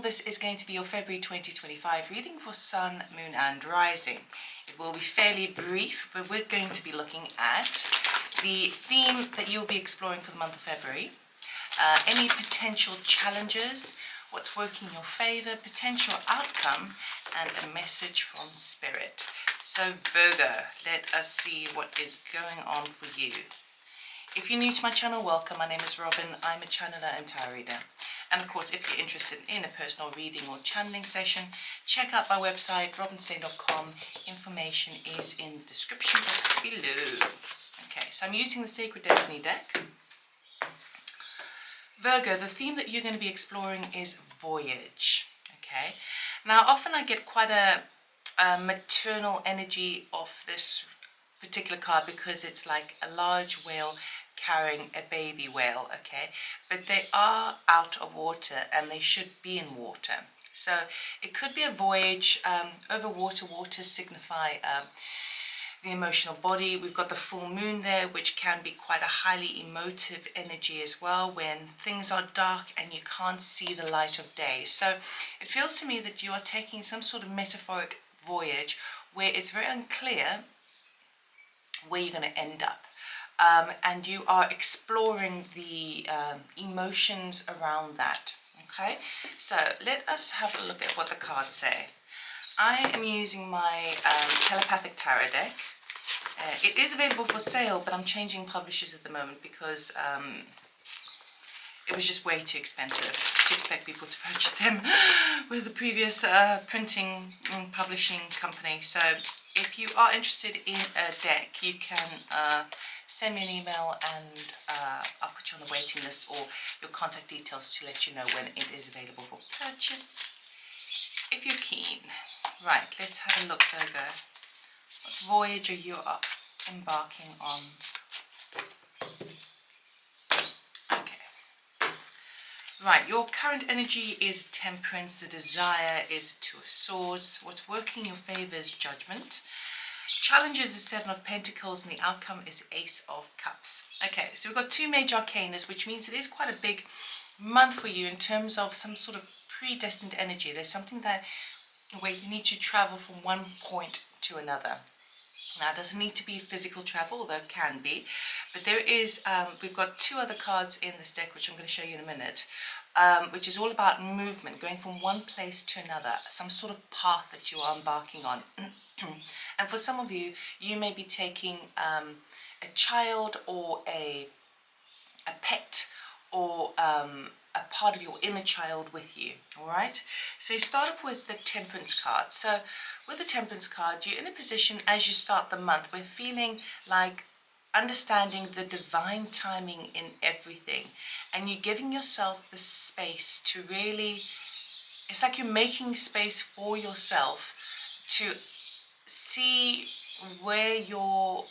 This is going to be your February 2025 reading for Sun, Moon and Rising. It will be fairly brief, but we're going to be looking at the theme that you'll be exploring for the month of February, any potential challenges, what's working in your favor, potential outcome, and a message from Spirit. So Virgo, let us see what is going on for you. If you're new to my channel, welcome. My name is Robyn. I'm a channeler and tarot reader. And of course, if you're interested in a personal reading or channeling session, check out my website, robynstein.com. Information is in the description box below. Okay, so I'm using the Sacred Destiny deck. Virgo, the theme that you're going to be exploring is voyage. Okay, now often I get quite a maternal energy of this particular card because it's like a large whale carrying a baby whale, okay, but they are out of water and they should be in water. So it could be a voyage over water. Water signify the emotional body. We've got the full moon there, which can be quite a highly emotive energy as well when things are dark and you can't see the light of day. So it feels to me that you are taking some sort of metaphoric voyage where it's very unclear where you're going to end up. And you are exploring the emotions around that. Okay, so let us have a look at what the cards say. I am using my telepathic tarot deck. It is available for sale, but I'm changing publishers at the moment because it was just way too expensive to expect people to purchase them with the previous printing and publishing company. So if you are interested in a deck, you can send me an email and I'll put you on the waiting list or your contact details to let you know when it is available for purchase, if you're keen. Right, let's have a look, Virgo. What voyage are you embarking on? Okay. Right, your current energy is Temperance. The desire is Two of Swords. What's working in your favor is Judgment. Challenge is the Seven of Pentacles and the outcome is Ace of Cups. Okay, so we've got two major arcanas, which means it is quite a big month for you in terms of some sort of predestined energy. There's something that where you need to travel from one point to another. Now, it doesn't need to be physical travel, although it can be. But there is, we've got two other cards in this deck, which I'm going to show you in a minute, which is all about movement, going from one place to another, some sort of path that you are embarking on. And for some of you, you may be taking a child or a pet or a part of your inner child with you, all right? So you start off with the Temperance card. So with the Temperance card, you're in a position as you start the month where feeling like understanding the divine timing in everything, and you're giving yourself the space to really, it's like you're making space for yourself to see where your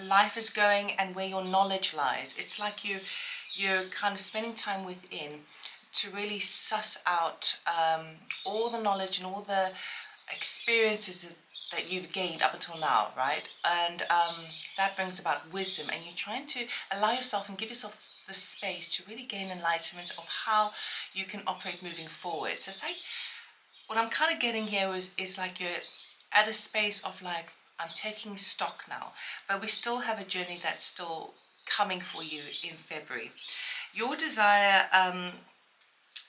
life is going and where your knowledge lies. It's like you're kind of spending time within to really suss out all the knowledge and all the experiences that you've gained up until now, right? And that brings about wisdom, and you're trying to allow yourself and give yourself the space to really gain enlightenment of how you can operate moving forward. So it's like, what I'm kind of getting here is like you're at a space of like, I'm taking stock now, but we still have a journey that's still coming for you in February. Your desire,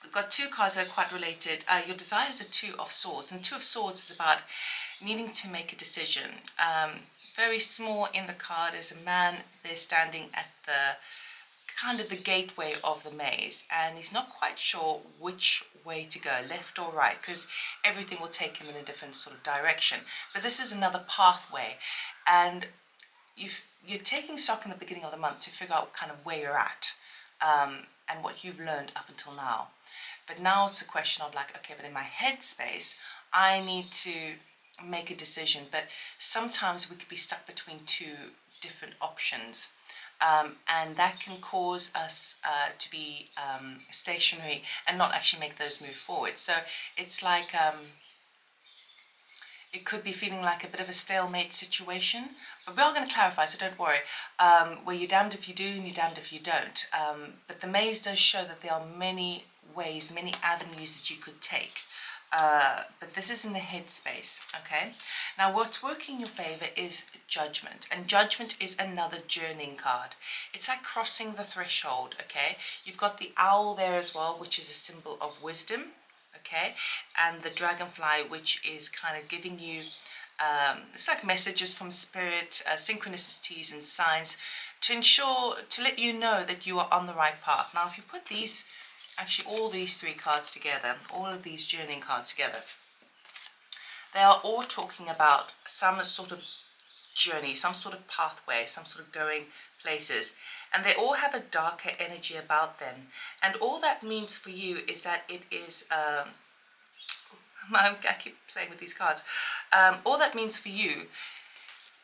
we've got two cards that are quite related. Your desire is a Two of Swords, and Two of Swords is about needing to make a decision. Very small in the card is a man there standing at the kind of the gateway of the maze, and he's not quite sure which way to go, left or right, because everything will take him in a different sort of direction. But this is another pathway, and you're taking stock in the beginning of the month to figure out kind of where you're at and what you've learned up until now. But now it's a question of like, okay, but in my head space, I need to make a decision. But sometimes we could be stuck between two different options. And that can cause us to be stationary and not actually make those move forward. So it's like it could be feeling like a bit of a stalemate situation, but we are going to clarify, so don't worry. Where you're damned if you do and you're damned if you don't. But the maze does show that there are many ways, many avenues that you could take. But this is in the head space, okay? Now what's working in your favor is judgment, and judgment is another journeying card. It's like crossing the threshold, okay? You've got the owl there as well, which is a symbol of wisdom, okay? And the dragonfly, which is kind of giving you, it's like messages from spirit, synchronicities and signs to let you know that you are on the right path. Now if you put these, actually all these three cards together, all of these journeying cards together, they are all talking about some sort of journey, some sort of pathway, some sort of going places, and they all have a darker energy about them. And all that means for you is that it is I keep playing with these cards. All that means for you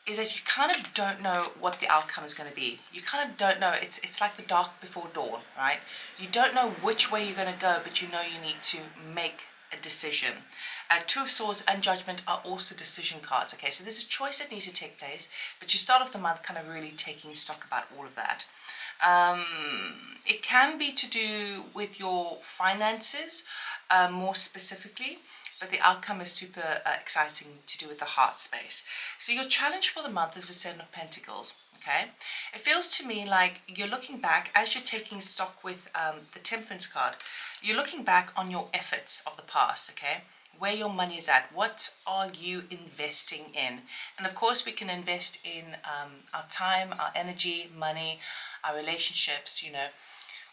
is that you kind of don't know what the outcome is going to be. You kind of don't know. It's like the dark before dawn, right? You don't know which way you're going to go, but you know you need to make a decision. Two of Swords and Judgment are also decision cards, okay? So there's a choice that needs to take place, but you start off the month kind of really taking stock about all of that. It can be to do with your finances, more specifically, but the outcome is super exciting to do with the heart space. So your challenge for the month is the Seven of Pentacles, okay? It feels to me like you're looking back, as you're taking stock with the Temperance card, you're looking back on your efforts of the past, okay? Where your money is at, what are you investing in? And of course we can invest in our time, our energy, money, our relationships, you know.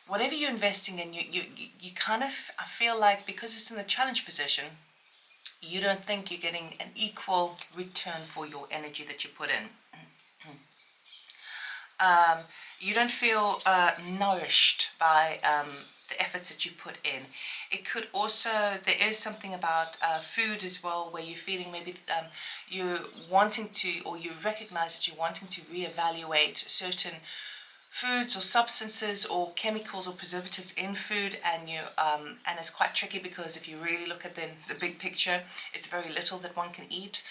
Whatever you're investing in, you kind of, I feel like because it's in the challenge position, you don't think you're getting an equal return for your energy that you put in. You don't feel nourished by the efforts that you put in. It could also, there is something about food as well, where you're feeling maybe you're wanting to, or you recognize that you're wanting to reevaluate certain foods or substances or chemicals or preservatives in food, and and it's quite tricky because if you really look at the big picture, it's very little that one can eat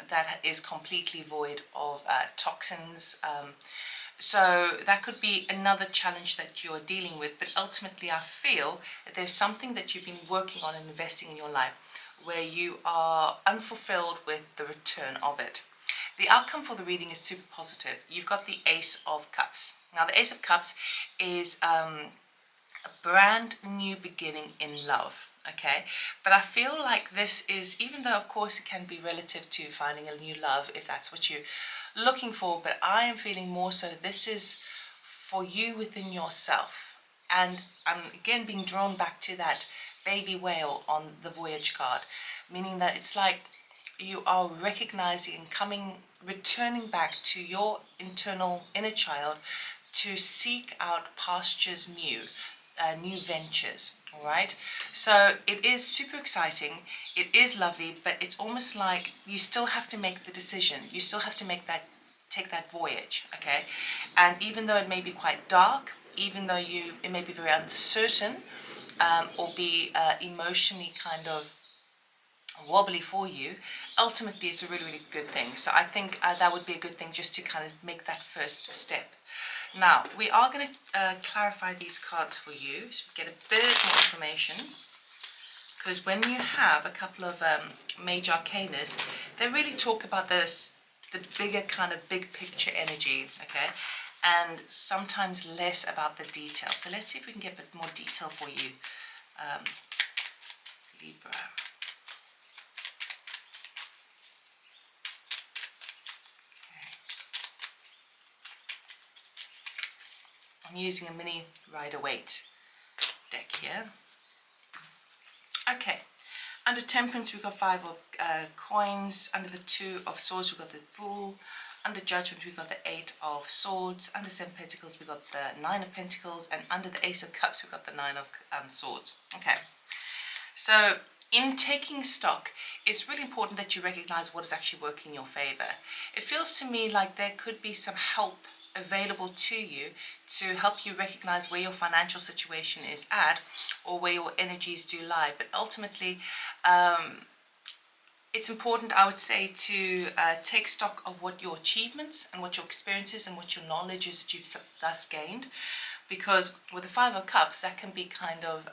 that is completely void of toxins. So that could be another challenge that you're dealing with, but ultimately I feel that there's something that you've been working on and investing in your life where you are unfulfilled with the return of it. The outcome for the reading is super positive. You've got the Ace of Cups. Now the Ace of Cups is a brand new beginning in love, okay? But I feel like this is, even though of course it can be relative to finding a new love if that's what you're looking for, but I am feeling more so this is for you within yourself. And I'm again being drawn back to that baby whale on the Voyage card, meaning that it's like you are recognizing and returning back to your inner child to seek out pastures new ventures, all right? So it is super exciting, it is lovely, but it's almost like you still have to make the decision, you still have to take that voyage, okay? And even though it may be quite dark, even though it may be very uncertain, or be emotionally kind of wobbly for you, ultimately it's a really, really good thing. So I think that would be a good thing just to kind of make that first step. Now, we are going to clarify these cards for you, so we get a bit more information, because when you have a couple of major arcanas, they really talk about the bigger kind of big picture energy, okay, and sometimes less about the detail. So let's see if we can get a bit more detail for you, Libra. I'm using a mini Rider-Waite deck here. Okay, under Temperance we've got 5 of coins, under the 2 of Swords we've got the Fool, under Judgment we've got the 8 of Swords, under 7 Pentacles we've got the 9 of Pentacles, and under the Ace of Cups we've got the 9 of Swords. Okay, so in taking stock, it's really important that you recognize what is actually working in your favor. It feels to me like there could be some help available to you to help you recognize where your financial situation is at or where your energies do lie. But ultimately, it's important, I would say, to take stock of what your achievements and what your experiences and what your knowledge is that you've thus gained. because with the Five of Cups, that can be kind of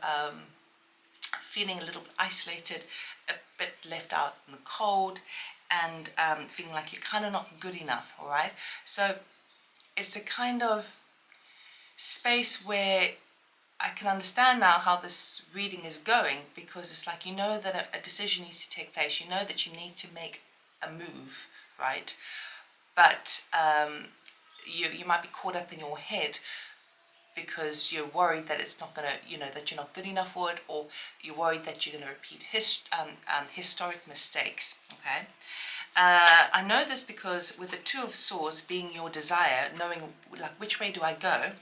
feeling a little bit isolated, a bit left out in the cold, and feeling like you're kind of not good enough, all right? So it's a kind of space where I can understand now how this reading is going, because it's like, you know that a decision needs to take place. You know that you need to make a move, right? But you might be caught up in your head because you're worried that it's not going to, you know, that you're not good enough for it, or you're worried that you're going to repeat historic mistakes, okay? I know this because with the Two of Swords being your desire, knowing like which way do I go,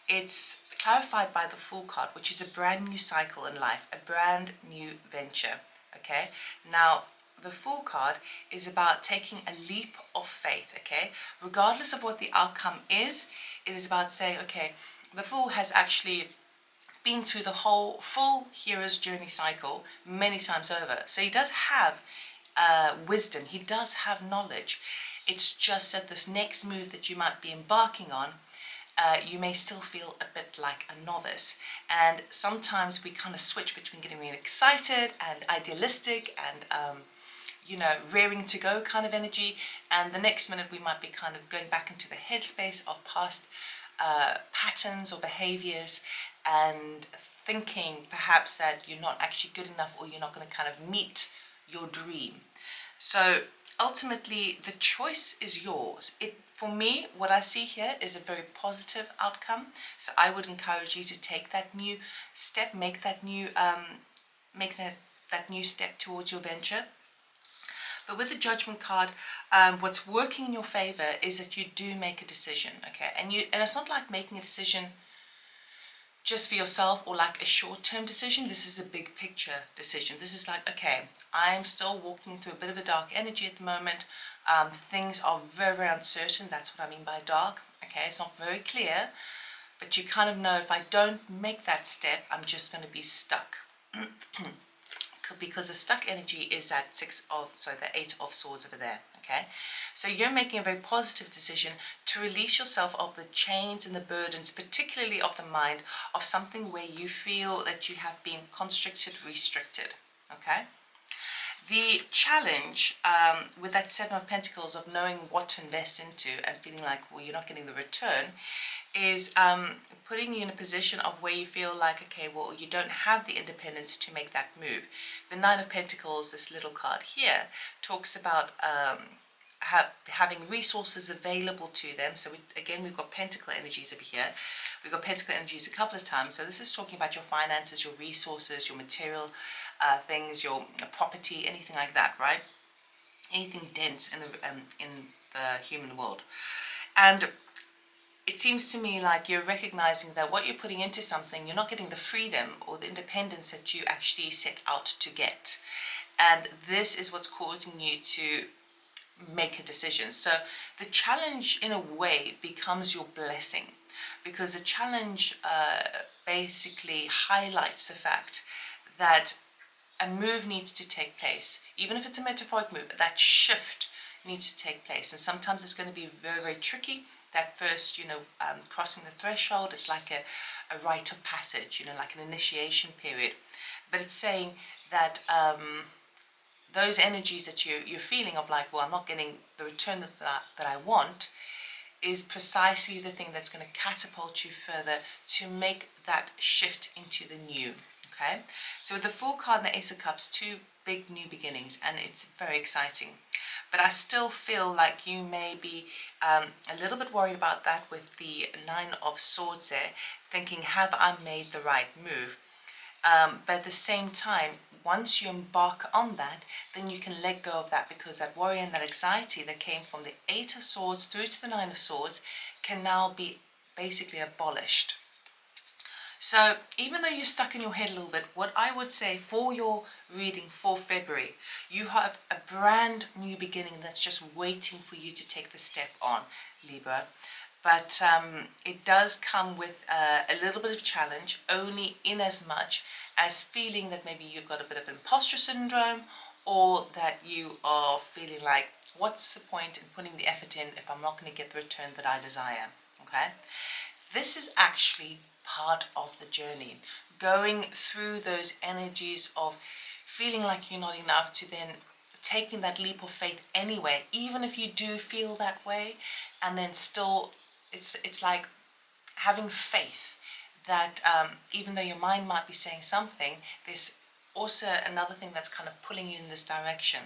it's clarified by the Fool card, which is a brand new cycle in life, a brand new venture, okay? Now, the Fool card is about taking a leap of faith, okay? Regardless of what the outcome is, it is about saying, okay, the Fool has actually been through the whole full hero's journey cycle many times over. So he does have wisdom, he does have knowledge. It's just that this next move that you might be embarking on, you may still feel a bit like a novice. And sometimes we kind of switch between getting really excited and idealistic and you know, raring to go kind of energy, and the next minute we might be kind of going back into the headspace of past patterns or behaviors, and thinking perhaps that you're not actually good enough, or you're not going to kind of meet your dream. So ultimately the choice is yours. For me, what I see here is a very positive outcome. So I would encourage you to take that new step, make that new step towards your venture. But with the Judgment card, what's working in your favor is that you do make a decision, okay? And it's not like making a decision just for yourself or like a short-term decision. This is a big picture decision. This is like, okay, I'm still walking through a bit of a dark energy at the moment. Things are very, very uncertain. That's what I mean by dark, okay? It's not very clear, but you kind of know if I don't make that step, I'm just going to be stuck. Because the stuck energy is that the Eight of Swords over there, okay? So you're making a very positive decision to release yourself of the chains and the burdens, particularly of the mind, of something where you feel that you have been constricted, restricted, okay? The challenge with that Seven of Pentacles of knowing what to invest into and feeling like, well, you're not getting the return, is putting you in a position of where you feel like, okay, well, you don't have the independence to make that move. The Nine of Pentacles, this little card here, talks about having resources available to them. So we've got pentacle energies over here. We've got pentacle energies a couple of times. So this is talking about your finances, your resources, your material things, your property, anything like that, right? Anything dense in the human world. And it seems to me like you're recognizing that what you're putting into something, you're not getting the freedom or the independence that you actually set out to get. And this is what's causing you to make a decision. So the challenge in a way becomes your blessing, because the challenge basically highlights the fact that a move needs to take place. Even if it's a metaphoric move, that shift needs to take place. And sometimes it's going to be very, very tricky. That first, crossing the threshold, it's like a rite of passage, like an initiation period. But it's saying that those energies that you're feeling of like, well, I'm not getting the return that I want, is precisely the thing that's going to catapult you further to make that shift into the new, okay? So with the Fool card and the Ace of Cups, two big new beginnings, and it's very exciting. But I still feel like you may be a little bit worried about that with the Nine of Swords there, thinking, have I made the right move? But at the same time, once you embark on that, then you can let go of that, because that worry and that anxiety that came from the Eight of Swords through to the Nine of Swords can now be basically abolished. So even though you're stuck in your head a little bit, what I would say for your reading for February, you have a brand new beginning that's just waiting for you to take the step on, Libra. But it does come with a little bit of challenge, only in as much as feeling that maybe you've got a bit of imposter syndrome, or that you are feeling like, what's the point in putting the effort in if I'm not going to get the return that I desire, okay? This is actually part of the journey. Going through those energies of feeling like you're not enough to then taking that leap of faith anyway, even if you do feel that way, and then still it's like having faith that even though your mind might be saying something, there's also another thing that's kind of pulling you in this direction.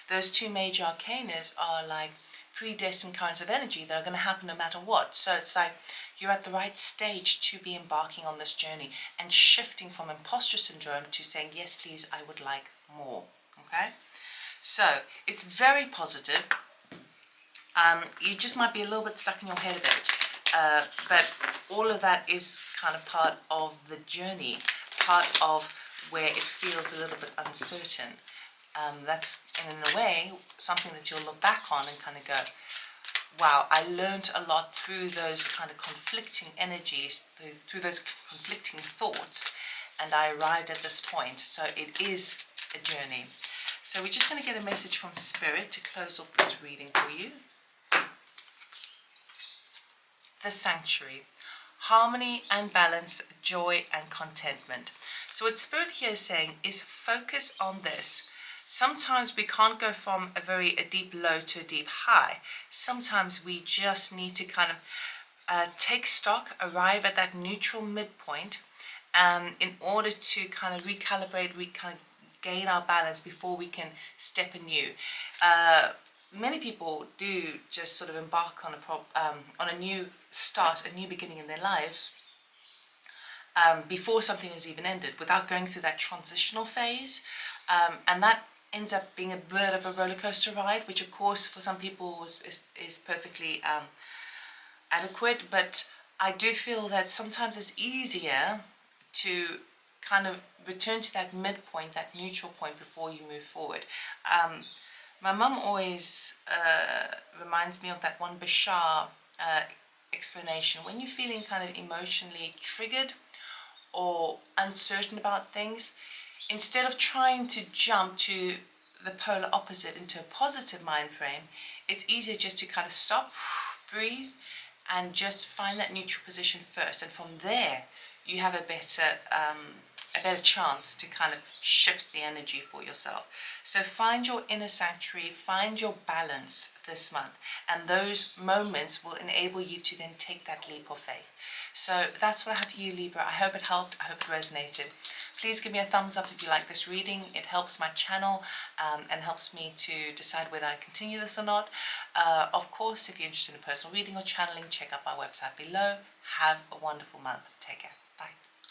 Those two major arcanas are like predestined currents of energy that are going to happen no matter what. So it's like you're at the right stage to be embarking on this journey and shifting from imposter syndrome to saying, yes, please, I would like more. Okay? So it's very positive. You just might be a little bit stuck in your head a bit. But all of that is kind of part of the journey, part of where it feels a little bit uncertain. That's, in a way, something that you'll look back on and kind of go, wow, I learned a lot through those kind of conflicting energies, through those conflicting thoughts, and I arrived at this point. So it is a journey. So we're just going to get a message from Spirit to close off this reading for you. The Sanctuary. Harmony and balance, joy and contentment. So what Spirit here is saying is focus on this. Sometimes we can't go from a deep low to a deep high. Sometimes we just need to kind of take stock, arrive at that neutral midpoint in order to kind of recalibrate, gain our balance before we can step anew. Many people do just sort of embark on a new start, a new beginning in their lives before something has even ended, without going through that transitional phase, and that ends up being a bit of a roller coaster ride, which of course for some people is perfectly adequate. But I do feel that sometimes it's easier to kind of return to that midpoint, that neutral point, before you move forward. My mum always reminds me of that one Bashar explanation. When you're feeling kind of emotionally triggered or uncertain about things, instead of trying to jump to the polar opposite into a positive mind frame, it's easier just to kind of stop, breathe, and just find that neutral position first. And from there, you have a better chance to kind of shift the energy for yourself. So find your inner sanctuary, find your balance this month, and those moments will enable you to then take that leap of faith. So that's what I have for you, Libra. I hope it helped. I hope it resonated. Please give me a thumbs up if you like this reading. It helps my channel and helps me to decide whether I continue this or not. Of course, if you're interested in personal reading or channeling, check out my website below. Have a wonderful month. Take care.